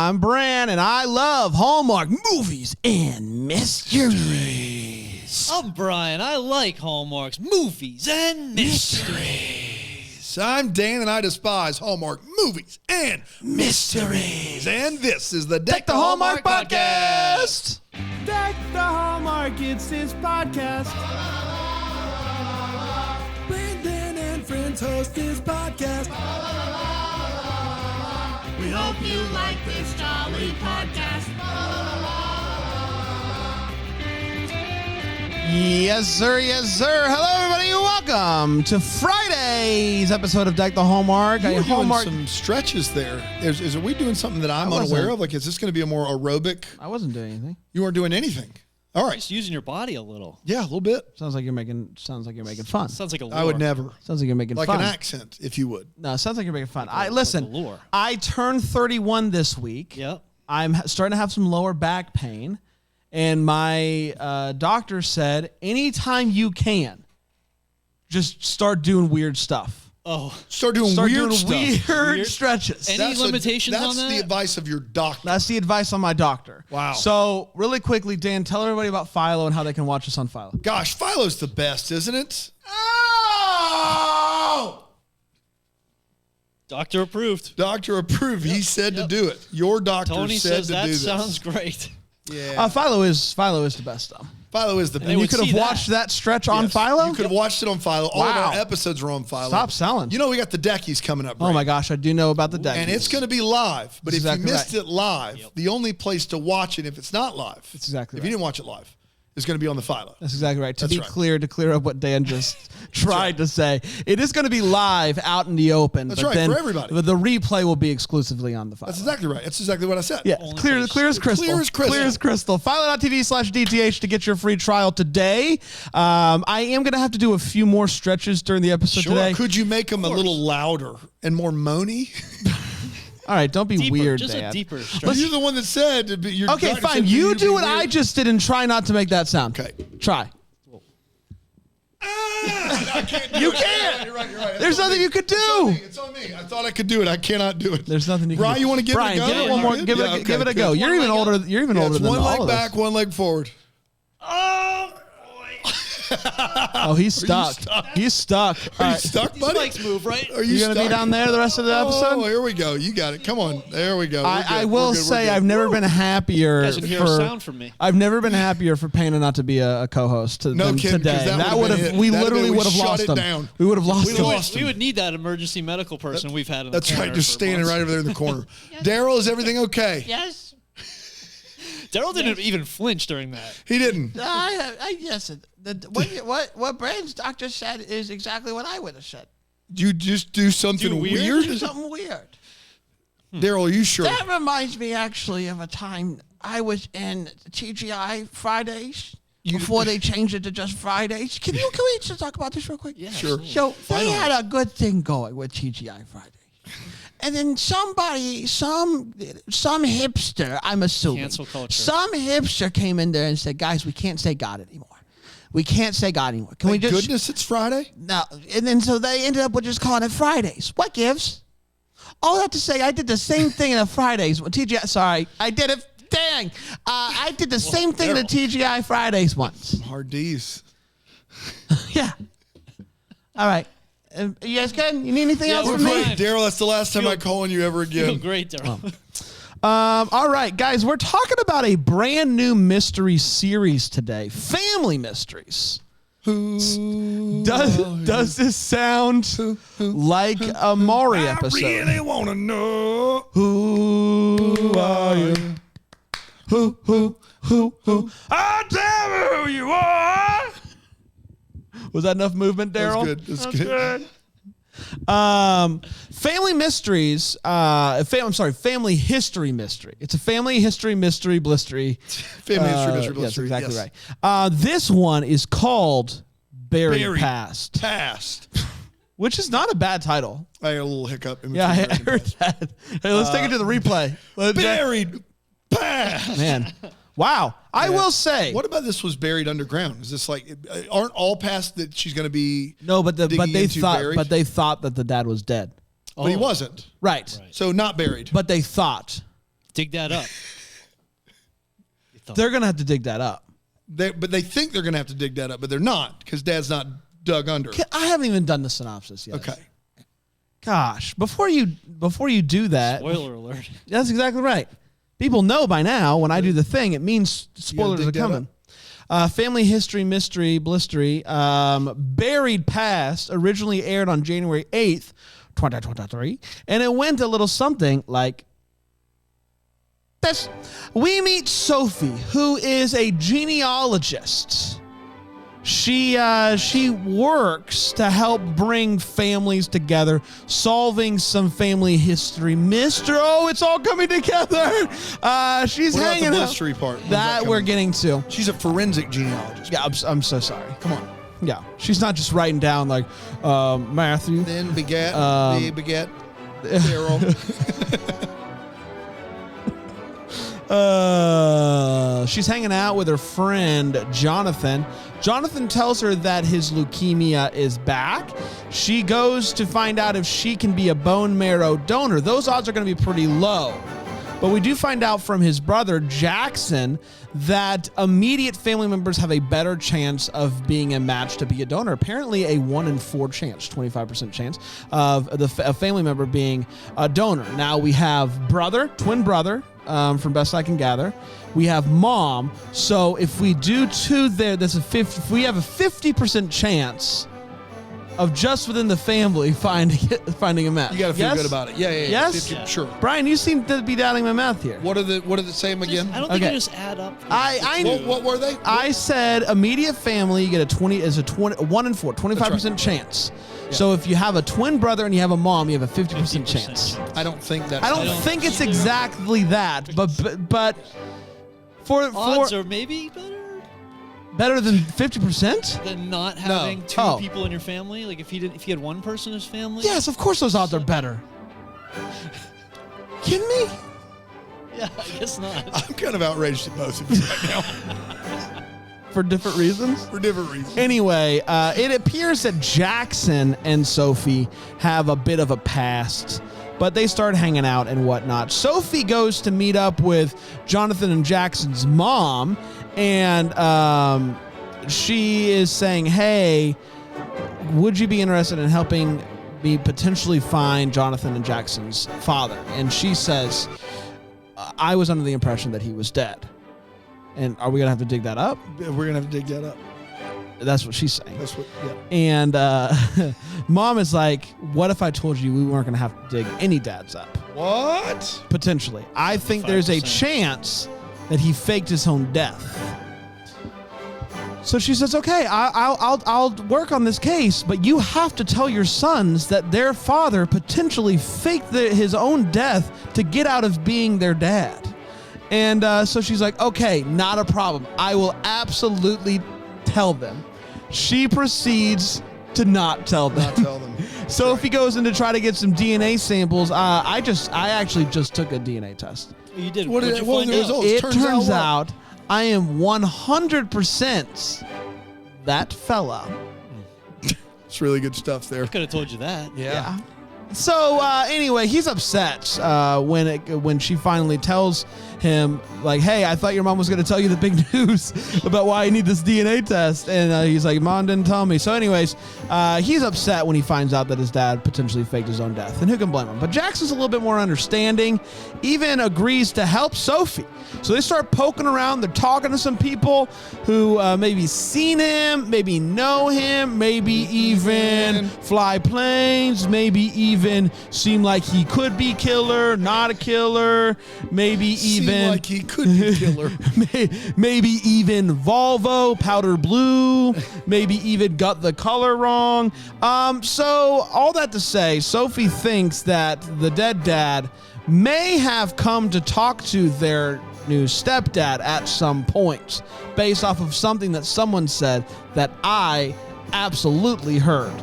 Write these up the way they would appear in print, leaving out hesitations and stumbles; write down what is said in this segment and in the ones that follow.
I'm Bran, and I love Hallmark movies and mysteries. I'm Brian. I like Hallmark's movies and mysteries. I'm Dan, and I despise Hallmark movies and mysteries. And this is the Deck the Hallmark podcast. Deck the Hallmark, it's his podcast. Brandon and friends host his podcast. We hope you like this jolly podcast. Yes, sir. Yes, sir. Hello, everybody. Welcome to Friday's episode of Deck the Hallmark. You were doing some stretches there. Are we doing something that I'm unaware of? Like, is this going to be a more aerobic? I wasn't doing anything. You weren't doing anything. All right. Just using your body a little. Yeah, a little bit. Sounds like you're making fun. Sounds like a lure. I would never. Sounds like you're making like fun. an accent, if you would. No, it sounds like you're making fun. Like Listen, a lure. I turned 31 this week. Yep. I'm starting to have some lower back pain, and my doctor said anytime you can, just start doing weird stuff. Oh. Start doing weird stretches. Any limitations on that? That's the advice of your doctor. That's the advice on my doctor. Wow. So really quickly, Dan, tell everybody about Philo and how they can watch us on Philo. Gosh, Philo's the best, isn't it? Oh! Doctor approved. Doctor approved. He said to do it. Your doctor Tony said says to that do this. sounds great. Yeah. Philo is the best though. Philo is the best. And you would could have see that. watched that stretch on Yes. Philo? You could have watched it on Philo. All of Wow. our episodes are on Philo. Stop selling. You know, we got the Deckies coming up. Oh my gosh, I do know about the deck. And it's going to be live. But That's if exactly you missed right. it live, the only place to watch it, if it's not live, That's exactly if right. you didn't watch it live, is going to be on the Philo. That's exactly right. To That's be right. clear, to clear up what Dan just tried to say, it is going to be live out in the open. That's but right, then for everybody. The replay will be exclusively on the Philo. That's exactly right. That's exactly what I said. Yeah, Only clear place. as crystal. Clear as crystal. Clear as crystal. Philo.tv/DTH to get your free trial today. I am going to have to do a few more stretches during the episode Sure. today. Could you make them a little louder and more moany? All right, don't be Deeper, weird, just Dan. a deeper But stretch. you're the one that said. Your Okay, doctor fine. said You to do be what weird. I just did and try not to make that sound. Okay. Try. I can't do You it. can't. You're right. It's There's on nothing me. you could It's do. on me. It's on me. I thought I could do it. I cannot do it. There's nothing you can Brian, do. you want to give Brian, it a go? give it one more. You Give good? it, give it a okay. go. Good. You're even older. You're even older It's than one all leg of back, us. one leg forward. Oh, he's stuck. stuck? He's stuck. All Are you right. stuck, These buddy? legs move, right? Are you You gonna be stuck? down there the rest of the episode? Oh, here we go. You got it. Come on. There we go. We're I good. will We're good. say We're good. I've never been happier You guys can hear a for sound from me. I've never been happier for Payne not to be a co-host No than kidding, 'cause today. that would would've have been we it. That'd literally been- we would have shut lost it him. down. We would have lost We him. lost We him. would need that emergency medical person we've had in the That's right. corner Just for standing months. right over there in the corner. Daryl, is everything okay? Yes. Daryl didn't even flinch during that. He didn't. Yes. What Brand's doctor said is exactly what I would have said. You just do something Do weird? weird? Something weird. Daryl, are you sure? That reminds me actually of a time I was in TGI Fridays before they changed it to just Fridays. Can we just talk about this real quick? Yeah, Sure. So they had a good thing going with TGI Fridays. And then some hipster, I'm assuming, Cancel culture. some hipster came in there and said, guys, we can't say God anymore. We can't say God anymore. Can we Thank just... goodness it's Friday. No, and then so they ended up with just calling it Fridays. What gives? All that to say, I did the same thing in the Fridays. TGI, sorry, I did it. Dang, I did the same thing in the TGI Fridays once. Hard D's. Yeah. All right. You guys good? You need anything else we're from me? fine. Daryl, that's the last time Feel- I call on you ever Feel again. great, Daryl. All right, guys, we're talking about a brand new mystery series today. Family mysteries. Does this sound like a Maury episode? I really want to know. Who are you? Who? I'll tell me who you are. Was that enough movement, Daryl? That's good. Family mysteries. Family history mystery. It's a family history mystery blistery. Family history, mystery, Yes, blistery, exactly yes. right. This one is called Buried Past, Past. which is not a bad title. I had a little hiccup. In Yeah, I between heard that. Hey, let's take it to the replay. Buried past. Man, wow. I will say. What about this was buried underground? Is this like, aren't all past that she's going to be? No, but they into thought, buried? but they thought that the dad was dead. But he wasn't. Right. So not buried. But they thought. Dig that up. They're going to have to dig that up. But they think they're going to have to dig that up, but they're not because Dad's not dug under. I haven't even done the synopsis yet. Okay. Gosh, before you do that. Spoiler alert. That's exactly right. People know by now when I do the thing, it means spoilers are coming. Family History Mystery Blistery, Buried Past, originally aired on January 8th, 2023, and it went a little something like this. We meet Sophie, who is a genealogist. She works to help bring families together, solving some family history mystery. Oh, it's all coming together. She's What about hanging the out. blistery part? When's That we're coming? getting to. She's a forensic genealogist. Yeah, I'm so sorry. Come on. Yeah, she's not just writing down like Matthew. Then begat, begat, Daryl. She's hanging out with her friend Jonathan. Jonathan tells her that his leukemia is back. She goes to find out if she can be a bone marrow donor. Those odds are going to be pretty low. But we do find out from his brother Jackson that immediate family members have a better chance of being a match to be a donor. Apparently a 1 in 4 chance, 25% chance of a family member being a donor. Now we have twin brother, from best I can gather. We have mom. So if we do two there, if we have a 50% chance of just within the family finding a match. You got to feel good about it. Yeah. Yes? 50, sure. Brian, you seem to be doubting my math here. What did it say again? I don't think Okay. you just add up. What were they? I said immediate family, you get a 1 in 4, 25% chance. Yeah. So if you have a twin brother and you have a mom, you have a 50% chance. I don't think that's. I don't think it's exactly that, but for Odds are maybe better than 50%? than not having two Oh. people in your family. Like if you had one person in his family. Yes, of course those odds are better. Kidding me? Yeah, I guess not. I'm kind of outraged at both of you right now For different reasons? for different reasons. Anyway, it appears that Jackson and Sophie have a bit of a past, but they start hanging out and whatnot. Sophie goes to meet up with Jonathan and Jackson's mom, and she is saying, hey, would you be interested in helping me potentially find Jonathan and Jackson's father? And she says, I was under the impression that he was dead. And are we going to have to dig that up? We're going to have to dig that up. That's what she's saying. That's what, yeah. And mom is like, what if I told you we weren't going to have to dig any dads up? What? Potentially. I think there's a chance that he faked his own death. So she says, okay, I'll work on this case, but you have to tell your sons that their father potentially faked his own death to get out of being their dad. And so she's like, okay, not a problem. I will absolutely tell them. She proceeds to not tell them. Not tell them. Sophie goes in to try to get some DNA samples. I actually just took a DNA test. You did. What What'd did- you what find were the out? results? It Turns turns out out I am 100% that fella. It's really good stuff there. Could have told you that. Yeah. So anyway, he's upset when she finally tells him, like, hey, I thought your mom was going to tell you the big news about why I need this DNA test. And he's like, Mom didn't tell me. So anyways, he's upset when he finds out that his dad potentially faked his own death. And who can blame him? But Jackson's a little bit more understanding, even agrees to help Sophie. So they start poking around. They're talking to some people who maybe seen him, maybe know him, maybe even fly planes, maybe even seem like he could be killer, not a killer, maybe even like he could be killer. maybe even Volvo, powder blue, maybe even got the color wrong. So all that to say, Sophie thinks that the dead dad may have come to talk to their new stepdad at some point based off of something that someone said that I absolutely heard.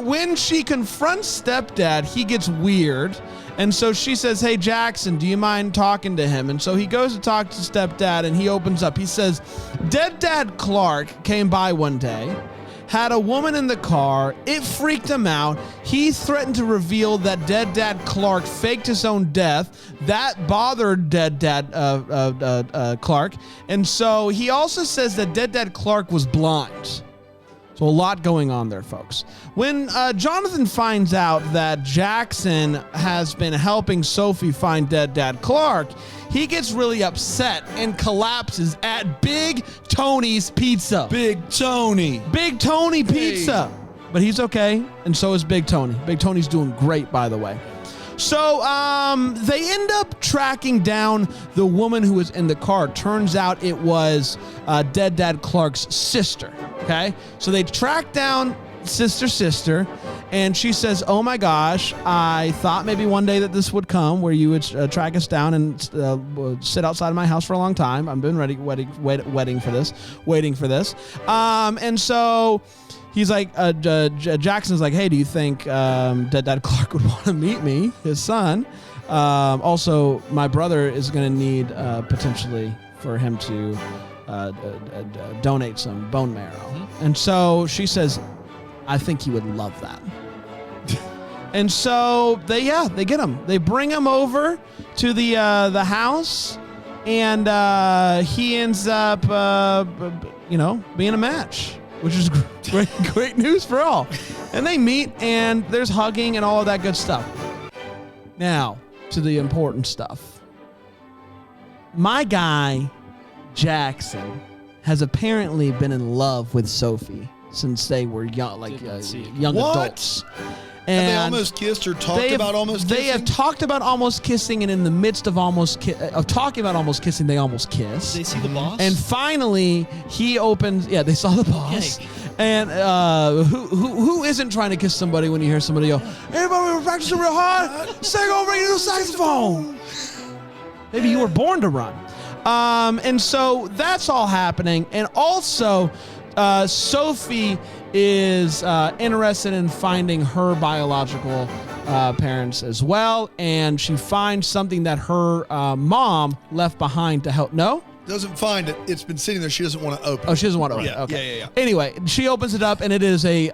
When she confronts stepdad, he gets weird. And so she says, hey, Jackson, do you mind talking to him? And so he goes to talk to stepdad and he opens up. He says, dead dad Clark came by one day, had a woman in the car. It freaked him out. He threatened to reveal that dead dad Clark faked his own death. That bothered dead dad Clark. And so he also says that dead dad Clark was blind. So a lot going on there, folks. When Jonathan finds out that Jackson has been helping Sophie find dead dad Clark, he gets really upset and collapses at Big Tony's Pizza. Big Tony. Big Tony Pizza. But he's okay, and so is Big Tony. Big Tony's doing great, by the way. So they end up tracking down the woman who was in the car. Turns out it was dead dad Clark's sister. Okay, so they track down sister, and she says, "Oh my gosh, I thought maybe one day that this would come, where you would track us down and sit outside of my house for a long time. I've been waiting for this." And so he's like, Jackson's like, "Hey, do you think dead dad Clark would want to meet me, his son? Also, my brother is going to need potentially for him to donate some bone marrow." Mm-hmm. And so she says, "I think he would love that." And so they get him. They bring him over to the house, and he ends up being a match, which is great news for all. And they meet, and there's hugging and all of that good stuff. Now to the important stuff. My guy Jackson has apparently been in love with Sophie since they were young, young adults. And have they almost kissed or talked about almost kissing? They have talked about almost kissing, and in the midst of talking about almost kissing, they almost kiss. They see the boss? And finally, he opens. Yeah, they saw the boss. Okay. And who isn't trying to kiss somebody when you hear somebody go, "Everybody, we're practicing real hard. Say go bring you the saxophone." Maybe you were born to run. And so that's all happening. And also, Sophie is interested in finding her biological parents as well. And she finds something that her mom left behind to help. No? Doesn't find it. It's been sitting there. She doesn't want to open it. Oh, she doesn't want to open it. Okay. Yeah. Anyway, she opens it up, and it is a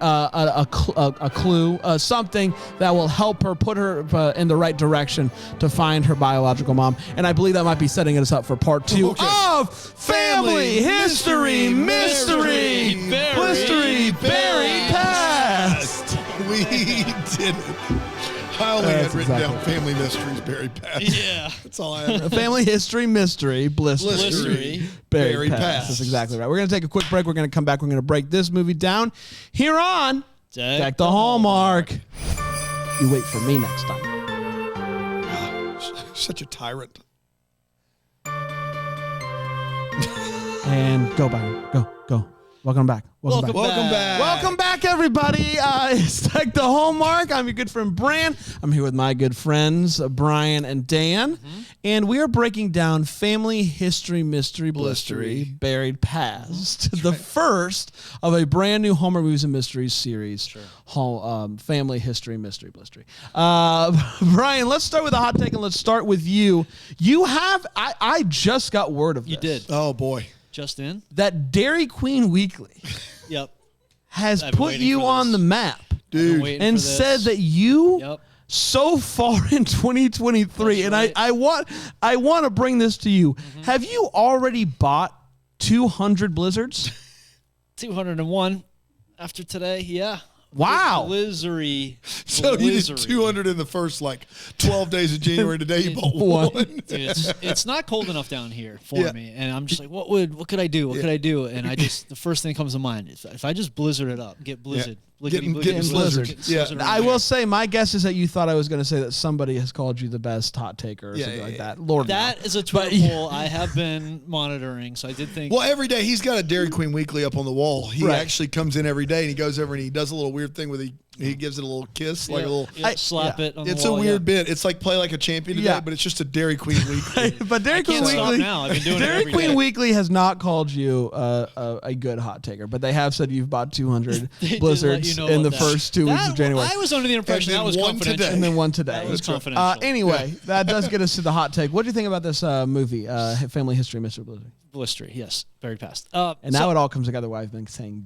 clue, something that will help her put her in the right direction to find her biological mom. And I believe that might be setting us up for part 2 of Family History Mystery Buried Past. We did it. I only had written down Family Mysteries Buried Past. Yeah. That's all I had. Family History Mystery Blistery Buried Past. That's exactly right. We're going to take a quick break. We're going to come back. We're going to break this movie down here on Deck the Hallmark. You wait for me next time. Such a tyrant. And go, Byron. Go. Welcome back. Welcome back. Welcome back, everybody. It's Deck the Hallmark. I'm your good friend, Bran. I'm here with my good friends, Brian and Dan. Mm-hmm. And we are breaking down Family History Mystery Blistery Buried Past, the first of a brand new Hallmark Movies and Mysteries series, Family History Mystery Blistery. Brian, let's start with a hot take, and let's start with you. You have, I just got word of this. You did. Oh, boy. Just in? That Dairy Queen Weekly Yep. has put you on the map, dude, and said that you so far in 2023, and right. I want to bring this to you. Mm-hmm. Have you already bought 200 blizzards? 201 after today, yeah. Wow. Blizzary. So you did 200 in the first 12 days of January. Today you bought one. Dude, it's not cold enough down here for me, and I'm just like, what could I do? What could I do? And the first thing that comes to mind is if I just blizzard it up, get blizzard. Getting blizzard. I will say, my guess is that you thought I was going to say that somebody has called you the best hot taker or something like that. Lord, that is a Twitter poll I have been monitoring, so I did think. Well, every day he's got a Dairy Queen Weekly up on the wall. He actually comes in every day and he goes over and he does a little weird thing with he gives it a little kiss, like a little slap it on the wall. It's a weird bit. It's like play like a champion today, but it's just a Dairy Queen Weekly. But Dairy Queen Weekly, now. I've been doing Dairy it Queen day. Weekly has not called you a good hot taker, but they have said you've bought 200 blizzards in the first 2 weeks of January. I was under the impression that was confidential. And then one today. That was confidential. Anyway, that does get us to the hot take. What do you think about this movie, Family History Mystery Blizzard? Blistery, yes. Buried Past. And now it all comes together why I've been saying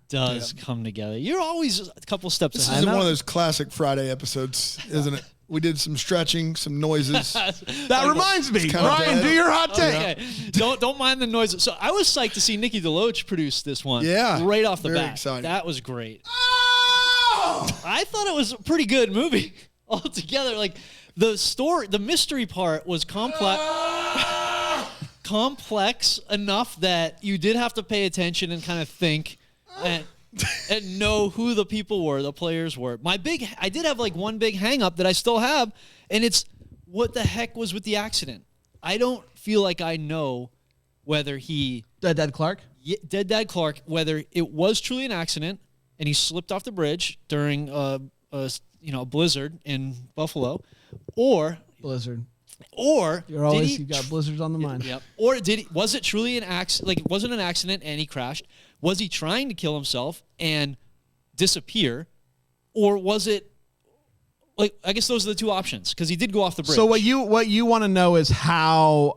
does come together. You're always a couple steps This ahead. is one of those classic Friday episodes, isn't it? We did some stretching, some noises. That reminds me, kinda Brian, dead. do your hot take. Okay. Don't mind the noise. So I was psyched to see Nikki DeLoach produce this one. Yeah. Right off the Very bat. exciting. That was great. Oh! I thought it was a pretty good movie altogether. Like the story, the mystery part was complex enough that you did have to pay attention and kind of think and know who the people were, the players were. I did have like one big hang up that I still have, and it's what the heck was with the accident. I don't feel like I know whether Dead Clark? Dead Dad Clark, whether it was truly an accident and he slipped off the bridge during a blizzard in Buffalo, or Blizzard. Or You got blizzards on the mind. Yep. Or was it truly an accident? Like, it wasn't an accident and he crashed. Was he trying to kill himself and disappear? Or was it, like, I guess those are the two options, because he did go off the bridge. So what you want to know is how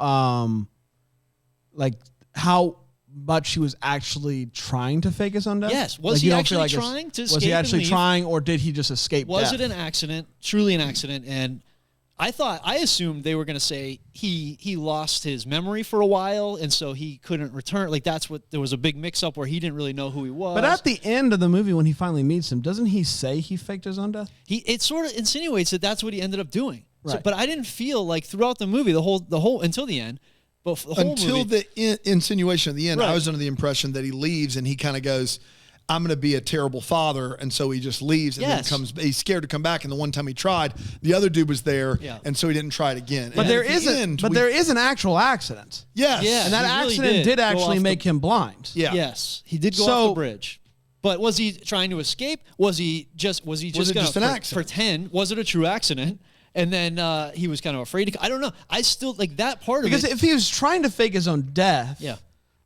much he was actually trying to fake his own death? Yes. Was Like, he you don't actually feel like trying to escape Was he and actually leave? trying, or did he just escape Was death? it an accident? Truly an accident? And I assumed they were going to say he lost his memory for a while, and so he couldn't return. Like, there was a big mix-up where he didn't really know who he was. But at the end of the movie, when he finally meets him, doesn't he say he faked his own death? It sort of insinuates that that's what he ended up doing. So, Right. but I didn't feel like throughout the movie, the whole until the end, but the whole Until movie, the insinuation at the end, Right. I was under the impression that he leaves and he kind of goes, I'm going to be a terrible father. And so he just leaves and Yes. then he's scared to come back. And the one time he tried, the other dude was there. Yeah. And so he didn't try it again. But And there at the is end, but there is an actual accident, Yes. Yeah. and that He really accident did did go actually off make him blind. Yeah. yes, he did go So- off the bridge. But was he trying to escape? Was he just it going just an to accident? pretend? Was it a true accident? And then he was kind of afraid to. I don't know. I still like that part Because of it. if he was trying to fake his own death, Yeah.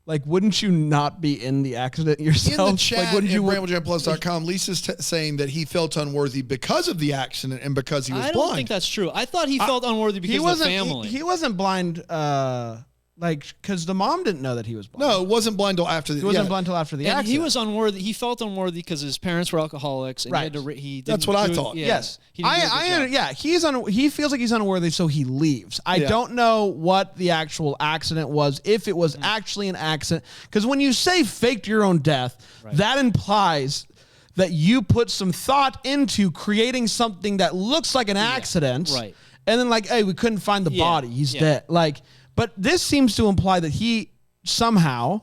like, wouldn't you not be in the accident In yourself? the chat like, wouldn't at you? BrambleJamPlus.com, Lisa's saying that he felt unworthy because of the accident and because he was I don't blind. think that's true. I thought he felt unworthy because He of the wasn't. family. He wasn't blind. Because the mom didn't know that he was blind. No, it wasn't blind till after the he wasn't blind until after the and accident. he was unworthy. He felt unworthy because his parents were alcoholics, and Right. he had to. He That's didn't what I do- thought. Yeah, Yes, he didn't do a good job. he feels like he's unworthy, so he leaves. I Yeah. don't know what the actual accident was, if it was actually an accident. Because when you say faked your own death, that implies that you put some thought into creating something that looks like an accident, right. And then, like, hey, we couldn't find the Yeah, body; he's yeah. dead. Like, but this seems to imply that he somehow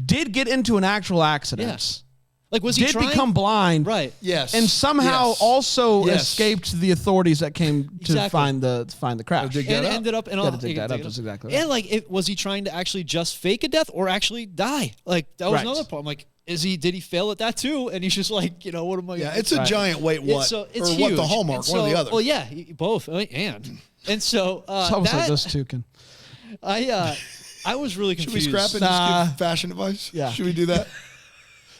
did get into an actual accident. Yes. Like, was he Did trying? become blind, Right. Yes. and somehow Yes. also Yes. escaped the authorities that came to Exactly. find the crash. dig And that up. ended up in Gotta all. dig that up, that's exactly right. And like, was he trying to actually just fake a death or actually die? Like, that was Right. another problem. Like, did he fail at that too? And he's just like, what am I? Yeah, it's a giant wait what So or it's what the huge. Hallmark, And one or the so- other. Well, yeah, both and so It's almost like that those two can. I was really Should we confused. scrap it and just give fashion advice? Yeah. Should we do that?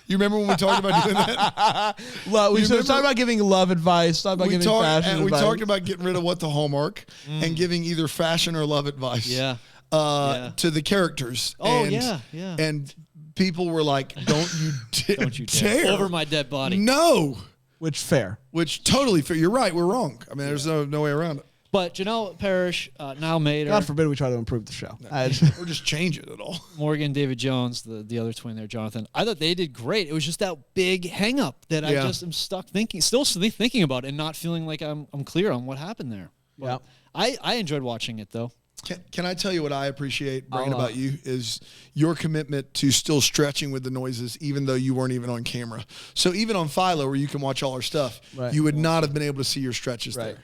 You remember when we talked about doing that? We remember- talked about giving love advice. Talked about giving fashion we advice. talked about getting rid of what the Hallmark and giving either fashion or love advice. Yeah. Yeah. To the characters. Oh, and, yeah, yeah. And people were like, "Don't you, Don't you dare over my dead body. No." Which fair. Which totally fair. You're right. We're wrong. I mean, there's no way around it. But Janelle Parrish, Niall Mater, God forbid we try to improve the show. Or just change it at all. Morgan, David Jones, the other twin there, Jonathan. I thought they did great. It was just that big hang up that I Yeah. just am stuck still thinking about and not feeling like I'm clear on what happened there. But I enjoyed watching it though. Can I tell you what I appreciate, Brian, about you is your commitment to still stretching with the noises, even though you weren't even on camera. So even on Philo, where you can watch all our stuff, Right. you would not have been able to see your stretches Right. there.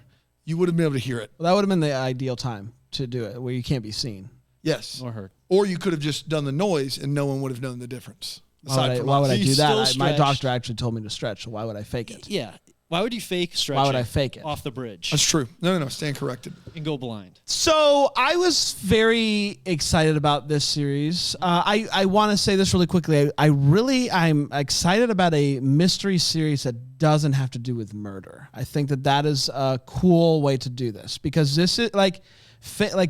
You would have been able to hear it. Well, that would have been the ideal time to do it, where you can't be seen. Yes. Or heard. Or you could have just done the noise and no one would have known the difference. Why would I So you do that? still My stretched. doctor actually told me to stretch, so why would I fake it? Yeah. Why would you fake stretching? Why would I fake it? off the bridge That's true. No. Stand corrected. and go blind? So I was very excited about this series. I want to say this really quickly. I'm excited about a mystery series that doesn't have to do with murder. I think that is a cool way to do this, because this is like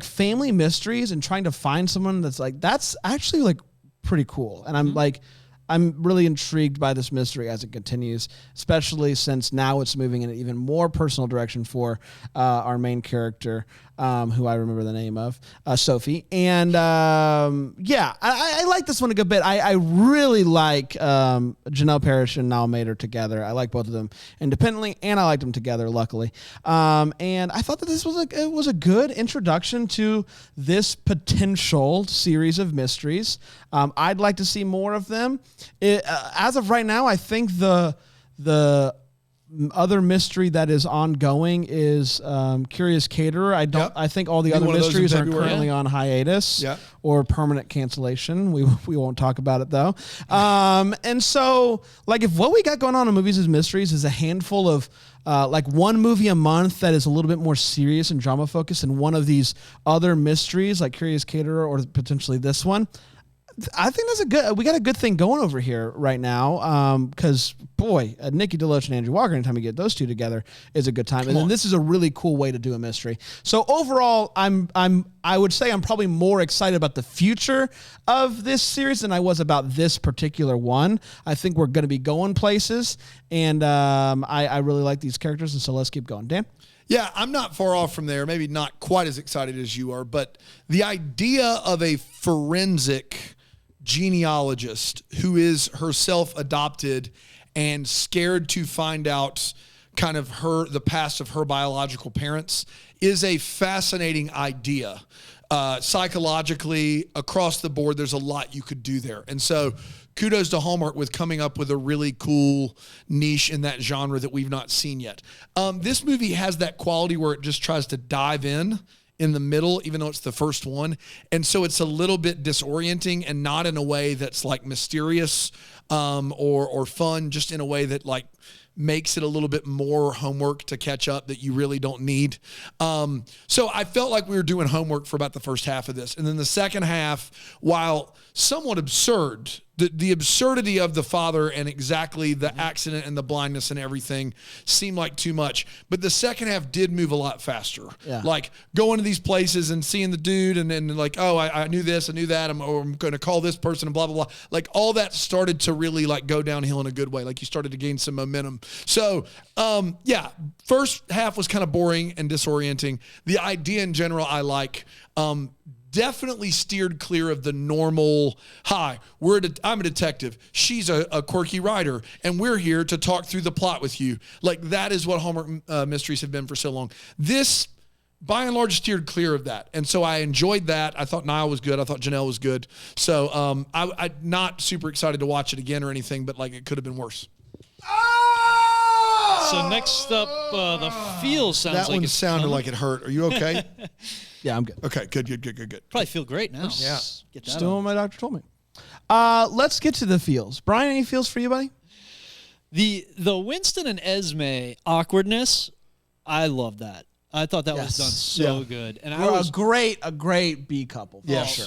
family mysteries and trying to find someone that's actually like pretty cool. And I'm like, I'm really intrigued by this mystery as it continues, especially since now it's moving in an even more personal direction for our main character, who I remember the name of, Sophie. And I like this one a good bit. I really like Janelle Parrish and Niall Mater together. I like both of them independently, and I liked them together, luckily. And I thought that this was a good introduction to this potential series of mysteries. I'd like to see more of them. As of right now, I think the other mystery that is ongoing is Curious Caterer. I think all the other mysteries are currently on hiatus or permanent cancellation. We won't talk about it though. And so, like, if what we got going on in movies as mysteries is a handful of like one movie a month that is a little bit more serious and drama focused, and one of these other mysteries like Curious Caterer or potentially this one, I think we got a good thing going over here right now. Because boy, Nikki DeLoach and Andrew Walker, anytime you get those two together, is a good time. And then this is a really cool way to do a mystery. So overall, I would say I'm probably more excited about the future of this series than I was about this particular one. I think we're going to be going places, and I really like these characters. And so let's keep going, Dan. Yeah, I'm not far off from there. Maybe not quite as excited as you are, but the idea of a forensic genealogist who is herself adopted and scared to find out kind of the past of her biological parents is a fascinating idea. Psychologically, across the board, there's a lot you could do there. And so kudos to Hallmark with coming up with a really cool niche in that genre that we've not seen yet. This movie has that quality where it just tries to dive in the middle, even though it's the first one. And so it's a little bit disorienting, and not in a way that's like mysterious or fun, just in a way that like makes it a little bit more homework to catch up that you really don't need. So I felt like we were doing homework for about the first half of this. And then the second half, while somewhat absurd, the absurdity of the father and exactly the accident and the blindness and everything seemed like too much. But the second half did move a lot faster. Yeah. Like going to these places and seeing the dude and then like, oh, I knew this, I knew that, I'm going to call this person and blah, blah, blah. Like all that started to really like go downhill in a good way. Like you started to gain some momentum. So, first half was kind of boring and disorienting. The idea in general, I like. Definitely steered clear of the normal, hi, I'm a detective, she's a quirky writer, and we're here to talk through the plot with you. Like, that is what Hallmark mysteries have been for so long. This, by and large, steered clear of that. And so I enjoyed that. I thought Niall was good. I thought Janelle was good. So I'm not super excited to watch it again or anything, but, like, it could have been worse. So next up, the feel sounds like that one sounded like it hurt. Are you okay? Yeah, I'm good. Okay, good. Probably feel great now. Yeah. Get Just doing what my doctor told me. Let's get to the feels. Brian, any feels for you, buddy? The Winston and Esme awkwardness, I love that. I thought that was done so good. And I was a great B couple.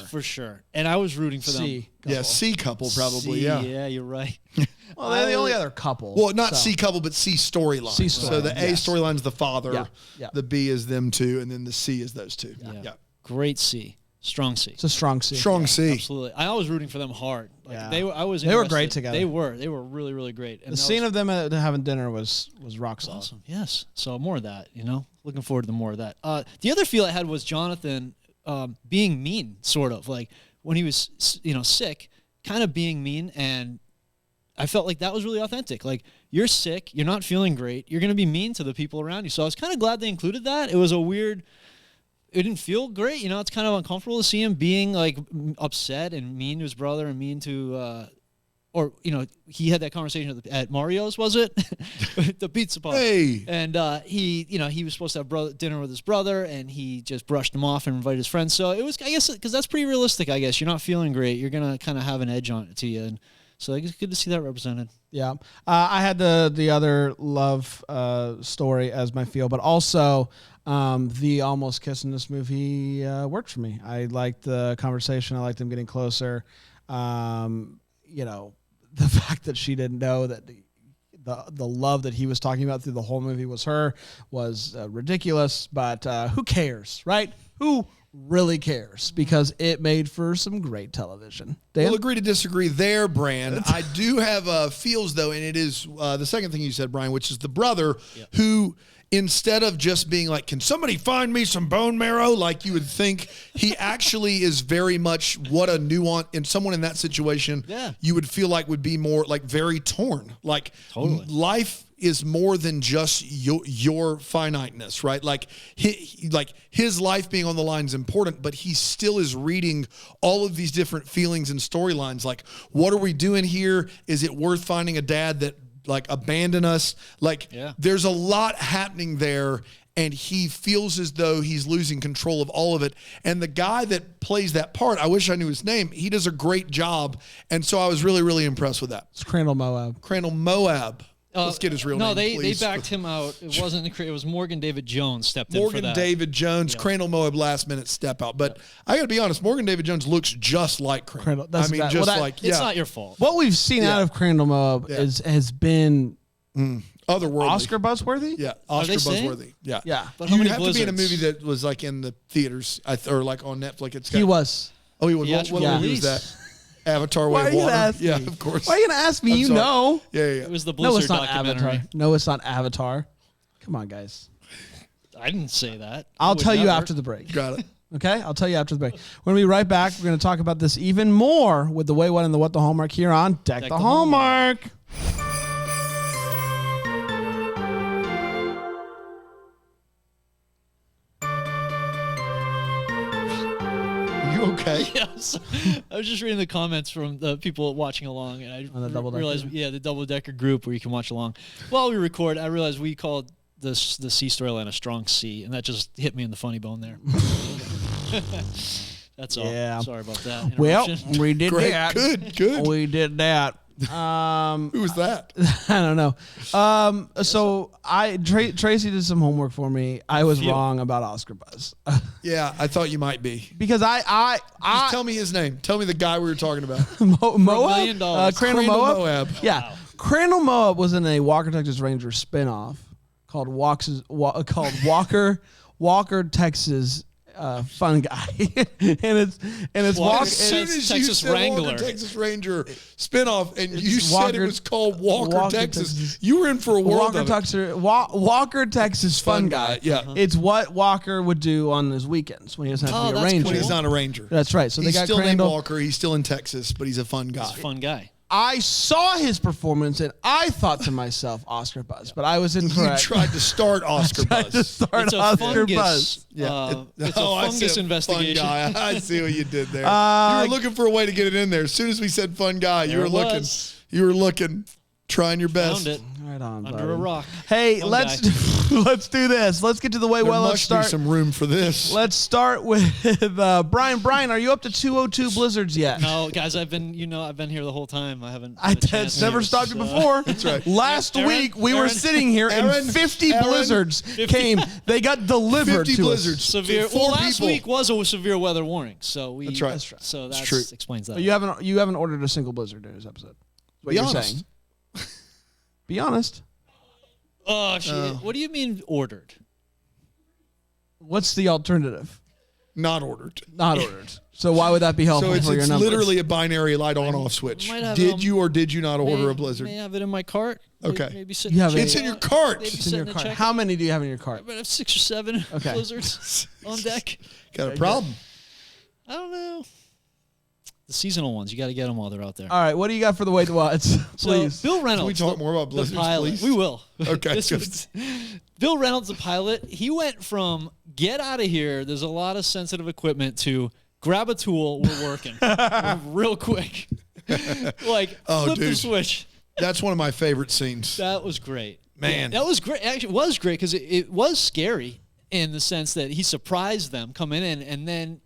For sure. And I was rooting for them. C couple. Yeah, C couple probably. Yeah, you're right. Well, they're the only other couple. Well, not C couple, but C storyline. C storyline. So the A storyline is the father. Yeah. The B is them two, and then the C is those two. Yeah. Great C. Strong C. It's a strong C. Strong C. Absolutely. I was rooting for them hard. Like they were great together. They were really, really great. And the scene of them having dinner was rock solid. Awesome. Yes. So more of that, looking forward to more of that. The other feel I had was Jonathan being mean, sort of. Like when he was, sick, kind of being mean. And I felt like that was really authentic. Like, you're sick, you're not feeling great, you're going to be mean to the people around you. So I was kind of glad they included that. It was it didn't feel great. It's kind of uncomfortable to see him being like upset and mean to his brother and mean to, he had that conversation at Mario's, was it? The pizza party. Hey. And he was supposed to have dinner with his brother, and he just brushed him off and invited his friends. So it was, I guess, because that's pretty realistic, I guess. You're not feeling great. You're going to kind of have an edge on it to you. And so it's good to see that represented. Yeah. I had the other love story as my feel, but also the almost kiss in this movie worked for me. I liked the conversation. I liked them getting closer. The fact that she didn't know that the love that he was talking about through the whole movie was her was ridiculous, but who cares, right? Who really cares because it made for some great television. Dan? We'll agree to disagree there, Bran. I do have feels, though, and it is the second thing you said, Brian, which is the brother who, instead of just being like, can somebody find me some bone marrow, like you would think, he actually is very much what a nuance, and someone in that situation you would feel like would be more like very torn. Like life is more than just your finiteness, right? Like his life being on the line is important, but he still is reading all of these different feelings and storylines. Like, what are we doing here? Is it worth finding a dad that like abandon us? Like there's a lot happening there, and he feels as though he's losing control of all of it. And the guy that plays that part, I wish I knew his name, he does a great job. And so I was really, really impressed with that. It's Crandall Moab. Crandall Moab. Let's get his real name, they please. backed him out. It wasn't. It was Morgan David Jones stepped in for that. Morgan David Jones, Crandall Moab last minute step out. But I got to be honest, Morgan David Jones looks just like Crandall. That's I mean, exact- just well, that- like, It's not your fault. What we've seen out of Crandall Moab has been otherworldly. Oscar buzzworthy. Yeah, Oscar they saying? buzzworthy. Yeah. Yeah. But how You many have to be in a blizzards? movie that was like in the theaters or like on Netflix. It's got, He was. Oh, he was. What Theatrical movie was release. that? Avatar Why Way are of you Water. gonna ask Yeah, me? of course. Why are you gonna ask me? I'm You sorry. know. Yeah. It was the No, Blizzard it's not documentary. Avatar. No, it's not Avatar. Come on, guys. I didn't say that. I'll Would tell you never. after the break. Got it. Okay? I'll tell you after the break. We're going to be right back. We're going to talk about this even more with the Way, What, and the What the Hallmark here on Deck the Hallmark. You okay? Yes. I was just reading the comments from the people watching along, and I On the double-decker? realized, the double-decker group where you can watch along. While we record, I realized we called the C storyline a strong C, and that just hit me in the funny bone there. That's all. Yeah. Sorry about that. Well, interruption. we did Great. that. Good. We did that. Who was that? I don't know. So Tracy did some homework for me. I was wrong about Oscar Buzz Yeah, I thought you might be. because I Just tell me his name. Tell me the guy we were talking about. $1 Moab, million. Crandall Crandall Moab. Moab. Yeah, Crandall Moab was in a Walker Texas Ranger spinoff called Walker Texas Fun Guy, and it's Walker. As soon as you Texas said Wrangler. Walker Texas Ranger spinoff, and you said Walker- it was called Walker, Texas, Texas. you were in for a world Walker Texas Fun Guy. Yeah. It's what Walker would do on his weekends when he doesn't have to be a that's ranger. When he's not a ranger. That's right. So He's they got still named Crandall. Walker. He's still in Texas, but he's a fun guy. Fun guy. I saw his performance and I thought to myself, Oscar Buzz, but I was You incorrect. tried to start Oscar Tried to Buzz. start It's a Oscar fungus. Buzz. It's a I fungus said investigation. Fun guy. I see what you did there. You were looking for a way to get it in there. As soon as we said fun guy, you There were it looking. was. You were looking, trying your best. Found it Right on, under buddy. a rock. Hey, Fun let's guy. let's do this. Let's get to the way. There Well, let's must start. be some room for this. Let's start with Brian. Brian, are you up to 202 blizzards yet? No, guys, I've been here the whole time. I haven't. I had a chance that's never to, stopped you so- before. That's right. Last Aaron, week we were Aaron, sitting here Aaron, and 50 Aaron, blizzards came. They got delivered 50 to blizzards. us. Severe. Four Well, last people. week was a severe weather warning, so we. That's right. That's right. So that true. explains that. But you haven't ordered a single blizzard in this episode. What Be you're honest. saying? Be honest. Oh shit! What do you mean ordered? What's the alternative? Not ordered. Not ordered. So why would that be helpful So it's for your numbers? literally a binary light on off switch. might have it Did on- you or did you not order May- a blizzard? May have it in my cart. Okay. Maybe sitting You have it. It's in your cart. Maybe It's in sitting your in cart. the check. How many do you have in your cart? I have 6 or 7 Okay. blizzards on deck. Got a problem. I don't know. The seasonal ones, you got to get them while they're out there. All right, what do you got for the way to watch? So, Please. Bill Reynolds. Can we talk more about the blizzards, pilot. please? We will. Okay, This good. was- Bill Reynolds, the pilot, he went from get out of here, there's a lot of sensitive equipment, to grab a tool, we're working. Real quick. Like, Oh, flip the dude. switch. That's one of my favorite scenes. That was great. Man. That was great. Actually, it was great because it was scary in the sense that he surprised them coming in. And then,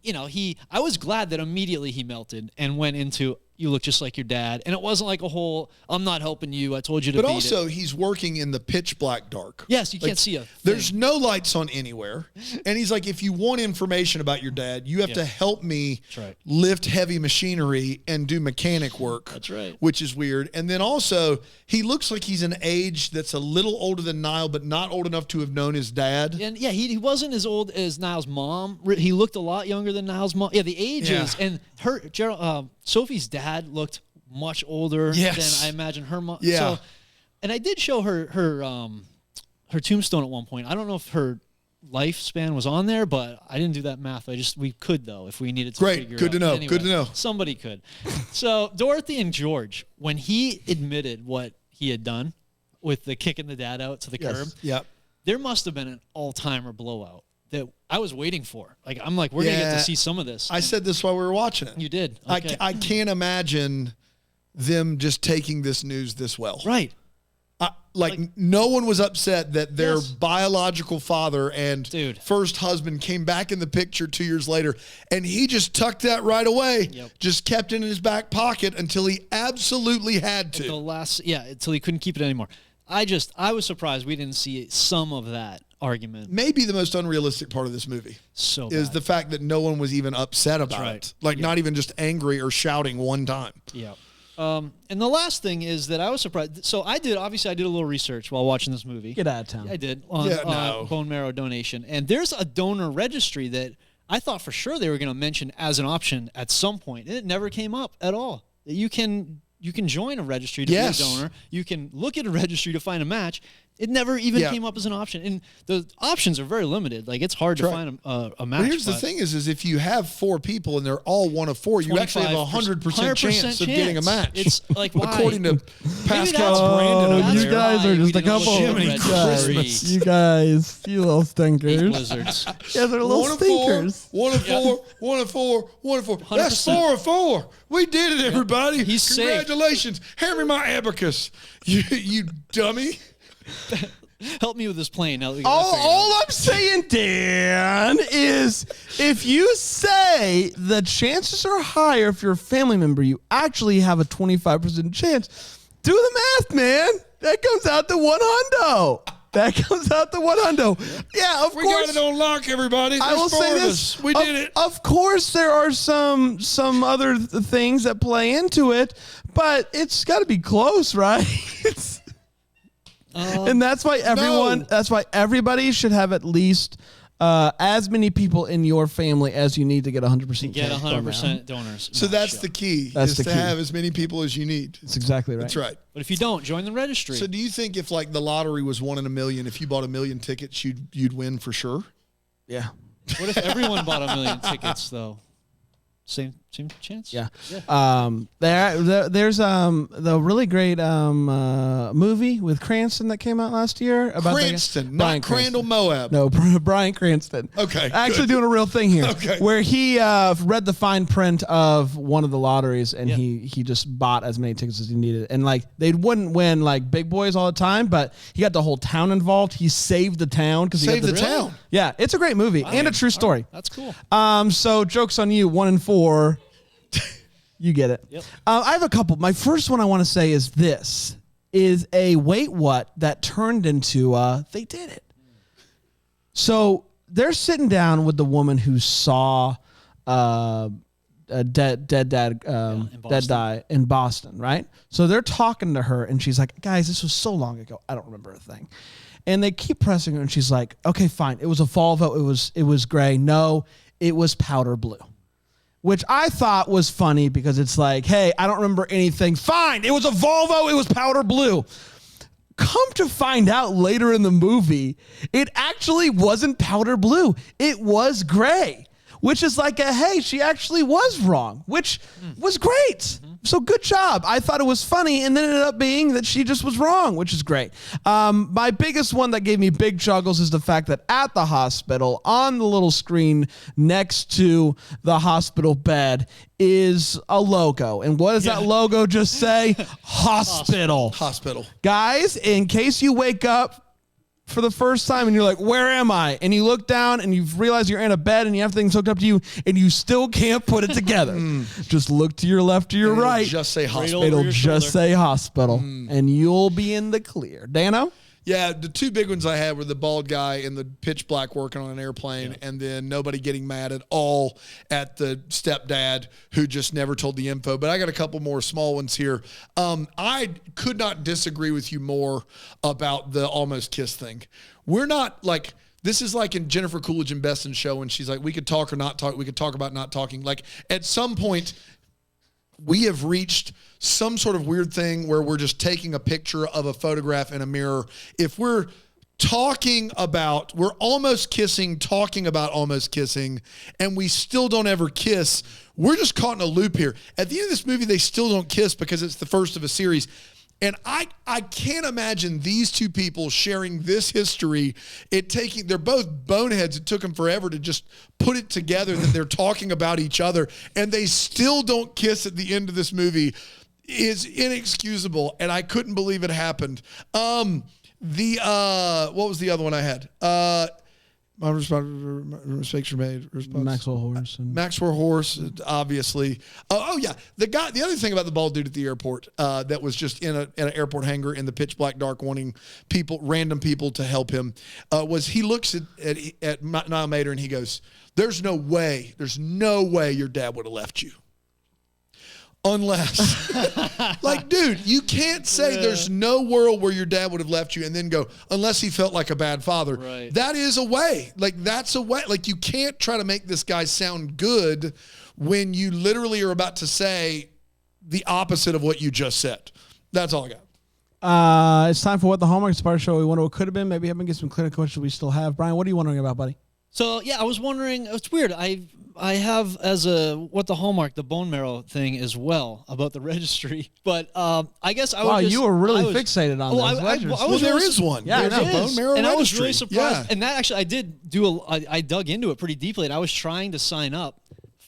I was glad that immediately he melted and went into, you look just like your dad. And it wasn't like a whole, I'm not helping you. I told you to But beat also, it. he's working in the pitch black dark. Yes, you can't see a thing. There's no lights on anywhere. And he's like, if you want information about your dad, you have to help me right. lift heavy machinery and do mechanic work. That's right. Which is weird. And then also, he looks like he's an age that's a little older than Niall, but not old enough to have known his dad. And yeah, he wasn't as old as Niall's mom. He looked a lot younger than Niall's mom. Yeah, the ages. And Sophie's dad looked much older than I imagine her mom. Yeah. So, and I did show her tombstone at one point. I don't know if her lifespan was on there, but I didn't do that math. We could though if we needed to. Great, figure good out. to know. Anyway, Good to know. Somebody could. So Dorothy and George, when he admitted what he had done with the kicking the dad out to the curb, there must have been an all-timer blowout that I was waiting for. I'm like, we're gonna get to see some of this. I said this while we were watching it. You did. Okay. I can't imagine them just taking this news this well. Right. No one was upset that their biological father and first husband came back in the picture 2 years later, and he just tucked that right away, just kept it in his back pocket until he absolutely had to. Until he couldn't keep it anymore. I was surprised we didn't see some of that argument. Maybe the most unrealistic part of this movie is the fact that no one was even upset about it. Not even just angry or shouting one time. Yeah. And the last thing is that I was surprised. So I did a little research while watching this movie. Get out of town. I did on bone marrow donation. And there's a donor registry that I thought for sure they were going to mention as an option at some point. And it never came up at all. You can join a registry to be a donor. You can look at a registry to find a match. It never even came up as an option. And the options are very limited. It's hard to find a match. But here's the thing is if you have 4 people and they're all one of 4, you actually have a 100% chance of getting a match. It's like, why? According to Pascal Brandon. You guys are just a couple. You guys, you little stinkers. Blizzards. Yeah, they're little stinkers. 1 of 4, 1 of 4, 1 of 4. That's 4 of 4. We did it, everybody. He's safe. Congratulations. Hand me my abacus. You dummy. Help me with this plane. Now all I'm saying, Dan, is if you say the chances are higher if you're a family member, you actually have a 25% chance. Do the math, man. That comes out to one hundo. Yeah, of course. We got it on lock, everybody. I will say this. We did it. Of course, there are some other things that play into it, but it's got to be close, right? And that's why everybody should have at least as many people in your family as you need to get 100%. Get 100% donors. So that's the key. That's the key. Have as many people as you need. That's exactly right. That's right. But if you don't, join the registry. So do you think if the lottery was 1 in a million, if you bought 1 million tickets, you'd win for sure? Yeah. What if everyone bought 1 million tickets though? Same chance? Yeah. There's the really great movie with Cranston that came out last year about Cranston, Bryan not Crandall Moab. No, Bryan Cranston. Okay. Actually doing a real thing here. Okay. Where he read the fine print of one of the lotteries and he just bought as many tickets as he needed. And they wouldn't win big boys all the time, but he got the whole town involved. He saved the town because Saved the town. Yeah, it's a great movie and a true story. That's cool. So joke's on you, 1 in 4. You get it. Yep. I have a couple. My first one I want to say is this is a wait what that turned into they did it. So they're sitting down with the woman who saw a dead dad die in Boston, right? So they're talking to her and she's like, guys, this was so long ago. I don't remember a thing. And they keep pressing her and she's like, okay, fine. It was a Volvo. It was gray. No, it was powder blue. Which I thought was funny because it's like, hey, I don't remember anything. Fine, it was a Volvo, it was powder blue. Come to find out later in the movie, it actually wasn't powder blue. It was gray, which is like hey, she actually was wrong, which was great. So good job. I thought it was funny, and then it ended up being that she just was wrong, which is great. My biggest one that gave me big chuckles is the fact that at the hospital, on the little screen next to the hospital bed, is a logo. And what does that logo just say? Hospital. Hospital. Guys, in case you wake up for the first time and you're like, where am I? And you look down and you realize you're in a bed and you have things hooked up to you and you still can't put it together. Just look to your left or your It'll right. just say hospital. It'll your just shoulder. say hospital and you'll be in the clear. Dano? Yeah, the two big ones I had were the bald guy in the pitch black working on an airplane, and then nobody getting mad at all at the stepdad who just never told the info. But I got a couple more small ones here. I could not disagree with you more about the almost kiss thing. We're not like... This is like in Jennifer Coolidge and Best in Show when she's like, we could talk or not talk. We could talk about not talking. Like at some point... we have reached some sort of weird thing where we're just taking a picture of a photograph in a mirror. If we're we're almost kissing, talking about almost kissing, and we still don't ever kiss, we're just caught in a loop here. At the end of this movie, they still don't kiss because it's the first of a series. And I can't imagine these two people sharing this history. They're both boneheads. It took them forever to just put it together that they're talking about each other, and they still don't kiss at the end of this movie is inexcusable. And I couldn't believe it happened. What was the other one I had? My mistakes were made. Maxwell Horse. Maxwell Horse, obviously. Oh yeah, the other thing about the bald dude at the airport that was just in an airport hangar in the pitch black dark, wanting random people to help him, was he looks at Niall Mater and he goes, "There's no way your dad would have left you." Unless, like, dude, you can't say there's no world where your dad would have left you and then go, unless he felt like a bad father. Right. That is a way. Like, that's a way. Like, you can't try to make this guy sound good when you literally are about to say the opposite of what you just said. That's all I got. It's time for What the Hallmark. It's part of the show we wonder what could have been. Maybe having get some clinical questions we still have. Brian, what are you wondering about, buddy? So yeah, I was wondering. It's weird. I have as a What the Hallmark, the bone marrow thing as well about the registry. But I guess I was. You were really fixated on this. Well, there is one. Yeah, there's a bone marrow and registry. I was really surprised. Yeah. And that actually, I did do I dug into it pretty deeply, and I was trying to sign up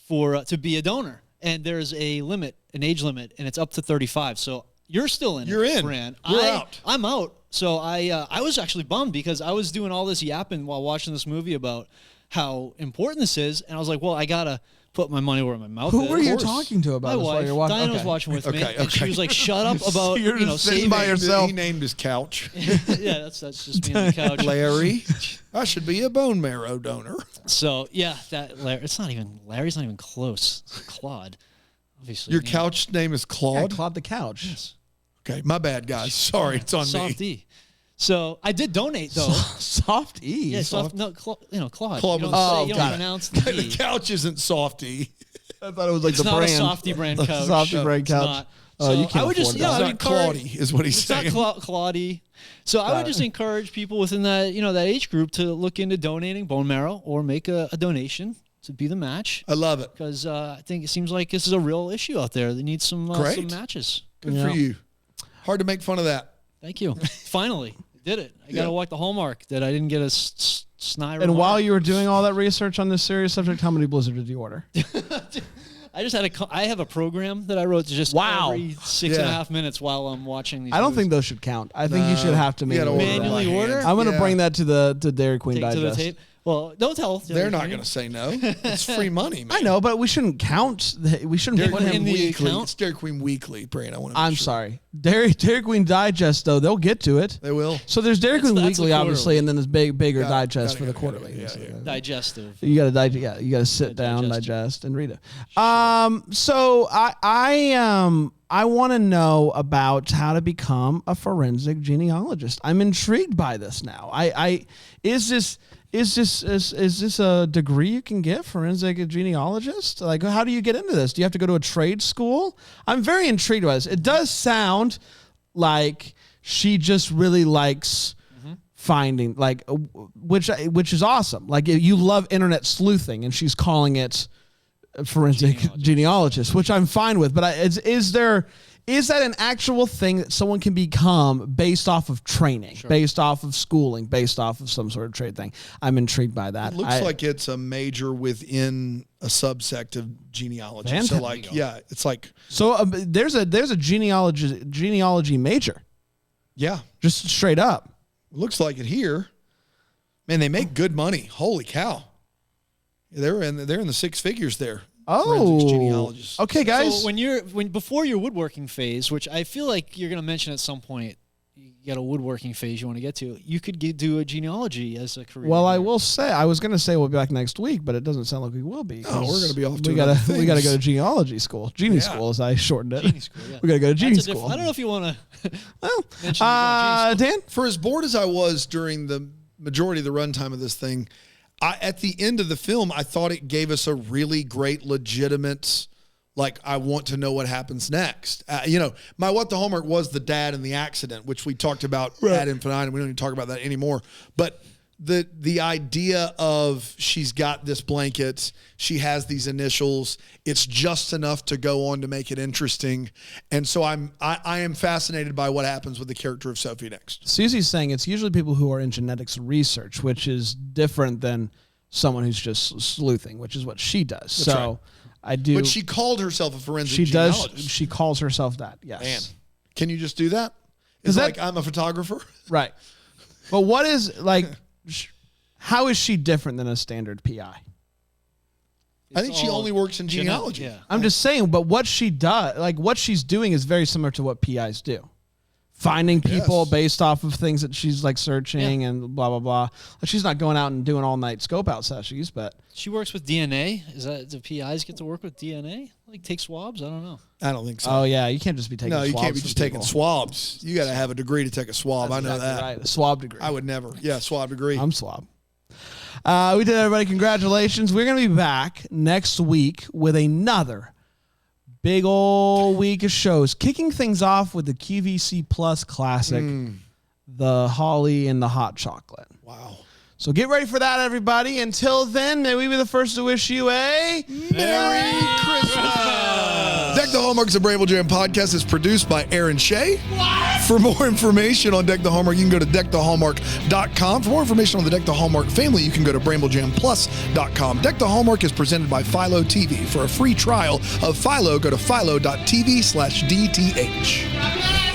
for to be a donor. And there's a limit, an age limit, and it's up to 35. So you're still in. You're in. Fran. You're out. I'm out. So I was actually bummed because I was doing all this yapping while watching this movie about how important this is, and I was like, well, I gotta put my money where my mouth is. Who were you talking to about My this while wife, you're watching? Dinah was Okay. watching with me, Okay, and she was like, "Shut up about You're just sitting saving." by yourself. He named his couch. Yeah, that's just me on the couch. Larry. I should be a bone marrow donor. So yeah, that Larry. It's not even Larry's not even close. It's Claude, obviously. Your couch name is Yeah, Claude? Claude the couch. Yes. Okay, my bad, guys. Sorry, it's on Soft me. E. So I did donate though. Soft E. Yeah, soft. No, Claude. Claude You don't, was- say, oh, you don't got it. pronounce the The E. couch isn't softy. I thought it was like It's the not brand. a Softy brand The couch. Softy No, brand it's couch. not. Oh, So you can't I would just, afford yeah, that. I It's would not encourage. Claudie, is what he's It's saying. not Claudie. So I would just encourage people within that, that age group to look into donating bone marrow or make a donation to be the match. I love it. Because I think it seems like this is a real issue out there. They need some Great. matches. Good Yeah. for you. Hard to make fun of that. Thank you. Finally, did it. I got to walk the Hallmark that I didn't get a snide And remark. while you were doing all that research on this serious subject, how many Blizzard did you order? I just had I have a program that I wrote to just Wow. every 6.5 minutes while I'm watching these I don't movies. think those should count. I think you should have to You gotta manually order Manually by order? hand. I'm going to Yeah. bring that to the Dairy Queen Take to the Digest. tape. Well, don't tell. They're not going to say no. It's free money, man. I know, but we shouldn't count. We shouldn't Dairy put Queen him. in the Weekly. account? It's Dairy Queen Weekly, Brand. I want to. I'm sorry. Dairy Queen Digest, though, they'll get to it. They will. So there's Dairy Queen that's Weekly, the obviously, quarterly. and then there's bigger Got it, digest got it, for the got it, quarterly. got it, yeah. digestive. You got to digest. Yeah, you got to sit down, digest it. digest, and read it. So I want to know about how to become a forensic genealogist. I'm intrigued by this now. Is this a degree you can get, forensic genealogist? Like, how do you get into this? Do you have to go to a trade school? I'm very intrigued by this. It does sound like she just really likes finding, like, which is awesome. Like, you love internet sleuthing, and she's calling it forensic genealogist, which I'm fine with. But is that an actual thing that someone can become based off of training, based off of schooling, based off of some sort of trade thing? I'm intrigued by that. It looks like it's a major within a subsect of genealogy. Fantastic. So, like, yeah, it's like, so. There's a genealogy major, yeah, just straight up. looks like it here. Man, they make good money. Holy cow. They're in the six figures there. Oh, Forensics genealogists. Okay, guys. So before your woodworking phase, which I feel like you're going to mention at some point, you got a woodworking phase you want to get to. You could do a genealogy as a career. Well, I will say, I was going to say we'll be back next week, but it doesn't sound like we will be. Oh, we're going to be off to we gotta other we gotta things. go to genealogy school, school as I shortened it. Genie school, yeah. We gotta go to genie That's school. I don't know if you want to Well, mention genie school. Dan. For as bored as I was during the majority of the runtime of this thing, at the end of the film, I thought it gave us a really great, legitimate, like, I want to know what happens next. My What the Hallmark was the dad and the accident, which we talked about ad infinitum. We don't even talk about that anymore. But the idea of she's got this blanket, she has these initials, it's just enough to go on to make it interesting. And so I am fascinated by what happens with the character of Sophie next. Susie's saying it's usually people who are in genetics research, which is different than someone who's just sleuthing, which is what she does. So right. I do. But she called herself a forensic She does. genealogist. She calls herself that. Yes. Man, can you just do that? Is It's that- like I'm a photographer. Right. But what is like? How is she different than a standard PI? I think she only works in genealogy. Yeah. I'm just saying, but what she does, like what she's doing, is very similar to what PIs do. Finding people Yes. based off of things that she's like searching and blah blah blah. Like, she's not going out and doing all night scope out sessions, but She works with DNA. Is that do PIs get to work with DNA? Like take swabs? I don't know. I don't think so. oh yeah, you can't just be taking. No, you swabs can't be from just taking people. swabs. You got to have a degree to take a swab. I know Exactly that. right. A swab degree. I would never. Yeah, swab degree. I'm swab. We did, everybody. Congratulations. We're going to be back next week with another big old week of shows, kicking things off with the QVC Plus Classic, the Holly and the Hot Chocolate. Wow. So get ready for that, everybody. Until then, may we be the first to wish you a Merry Christmas. Deck the Hallmark's a Bramble Jam podcast is produced by Aaron Shea. For more information on Deck the Hallmark, you can go to deckthehallmark.com. For more information on the Deck the Hallmark family, you can go to bramblejamplus.com. Deck the Hallmark is presented by Philo TV. For a free trial of Philo, go to philo.tv/DTH.